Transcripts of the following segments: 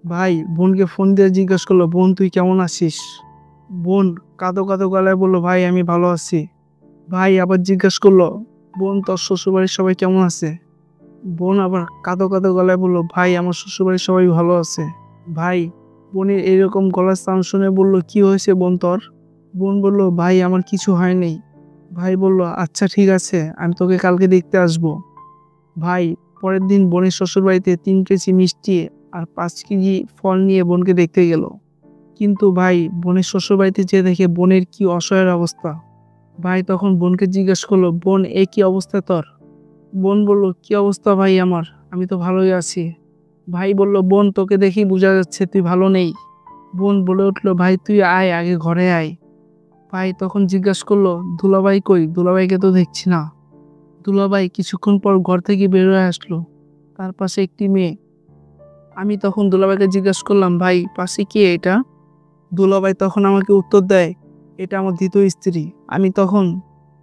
ভাই বোনকে ফোন দিয়ে জিজ্ঞেস করলো, বোন তুই কেমন আছিস? বোন কাঁদো কাঁদো গলায় বলল, ভাই আমি ভালো আছি। ভাই আবার জিজ্ঞেস করলো, বোন তোর শ্বশুরবাড়ির সবাই কেমন আছে? বোন আবার কাঁদো কাঁদো গলায় বলল, ভাই আমার শ্বশুরবাড়ির সবাই ভালো আছে। ভাই বোনের এরকম গলার সাউন্ড শুনে বলল, কি হয়েছে বোন তোর? বোন বলল, ভাই আমার কিছু হয়নি। ভাই বলল, আচ্ছা ঠিক আছে, আমি তোকে কালকে দেখতে আসবো। ভাই পরের দিন বোনের শ্বশুরবাড়িতে 3 কেজি মিষ্টি আর 5 কেজি ফল নিয়ে বোনকে দেখতে গেল। কিন্তু ভাই বোনের শ্বশুরবাড়িতে যেয়ে দেখে বোনের কি অসহায়ের অবস্থা। ভাই তখন বোনকে জিজ্ঞেস করলো, বোন এ কি অবস্থা তোর? বোন বলল, কি অবস্থা ভাই আমার, আমি তো ভালোই আছি। ভাই বলল, বোন তোকে দেখেই বোঝা যাচ্ছে তুই ভালো নেই। বোন বলে উঠলো, ভাই তুই আয় আগে ঘরে আয়। ভাই তখন জিজ্ঞেস করলো, দুলাভাই কই, দুলাভাইকে তো দেখছি না। দুলাভাই কিছুক্ষণ পর ঘর থেকে বের হয়ে আসলো, তার পাশে একটি মেয়ে। আমি তখন দুলাভাইকে জিজ্ঞেস করলাম, ভাই পাশে কে এটা? দুলাভাই তখন আমাকে উত্তর দেয়, এটা আমার দ্বিতীয় স্ত্রী। আমি তখন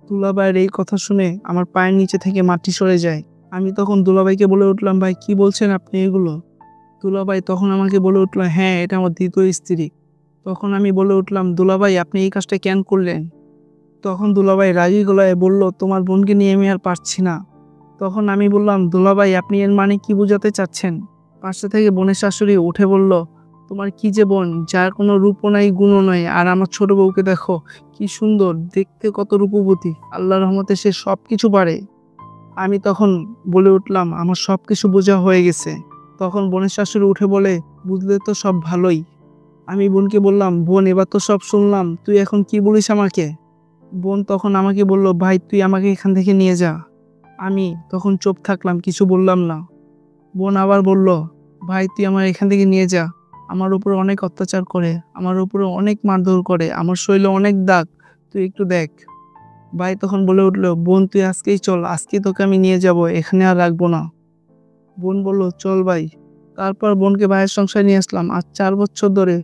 দুলাভাইয়ের এই কথা শুনে আমার পায়ের নিচে থেকে মাটি সরে যায়। আমি তখন দুলাভাইকে বলে উঠলাম, ভাই কি বলছেন আপনি এগুলো? দুলাভাই তখন আমাকে বলে উঠলো, হ্যাঁ এটা আমার দ্বিতীয় স্ত্রী। তখন আমি বলে উঠলাম, দুলাভাই আপনি এই কাজটা কেন করলেন? তখন দুলাভাই রাগী গলায় বলল, তোমার বোনকে নিয়ে আমি আর পারছি না। তখন আমি বললাম, দুলাভাই আপনি এর মানে কি বোঝাতে চাচ্ছেন? পাশে থেকে বোনের শাশুড়ি উঠে বলল, তোমার কি যে বোন, যার কোনো রূপও নাই গুণও নাই, আর আমার ছোট বউকে দেখো কি সুন্দর দেখতে, কত রূপবতী, আল্লাহর রহমতে সে সব কিছু পারে। আমি তখন বলে উঠলাম, আমার সব কিছু বোঝা হয়ে গেছে। তখন বোনের শাশুড়ি উঠে বলে, বুঝলে তো সব ভালোই। আমি বোনকে বললাম, বোন এবার তো সব শুনলাম, তুই এখন কি বলিস আমাকে? বোন তখন আমাকে বলল, ভাই তুই আমাকে এখান থেকে নিয়ে যা। আমি তখন চুপ থাকলাম, কিছু বললাম না। বোন আবার বলল, ভাই তুই আমার এখান থেকে নিয়ে যা। আমার উপরে অনেক অত্যাচার করে, আমার উপরে অনেক মারধর করে, আমার শরীরে অনেক দাগ, তুই একটু দেখ। ভাই তখন বলে উঠলো, বোন তুই আজকেই চল, আজকে তোকে আমি নিয়ে যাব, এখানে আর রাখবো না। বোন বলল, চল ভাই। তারপর বোনকে ভাইয়ের সংসারে নিয়ে আসলাম। আজ 4 বছর ধরে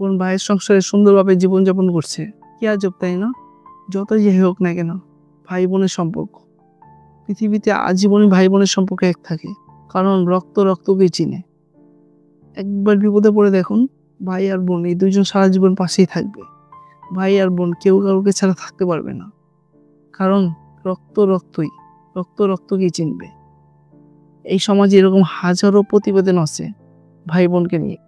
বোন ভাইয়ের সংসারে সুন্দরভাবে জীবনযাপন করছে। কি আজব তাই না? যতই যে হোক না কেন, ভাই বোনের সম্পর্ক পৃথিবীতে আজীবনই ভাই বোনের সম্পর্ক এক থাকে। কারণ রক্ত রক্তকেই চিনে। একবার বিপদে পড়ে দেখুন, ভাই আর বোন এই দুইজন সারা জীবন পাশেই থাকবে। ভাই আর বোন কেউ কাউকে ছাড়া থাকতে পারবে না। কারণ রক্ত রক্তই, রক্ত রক্তকেই চিনবে। এই সমাজে এরকম হাজারো প্রতিবেদন আছে ভাই বোনকে নিয়ে।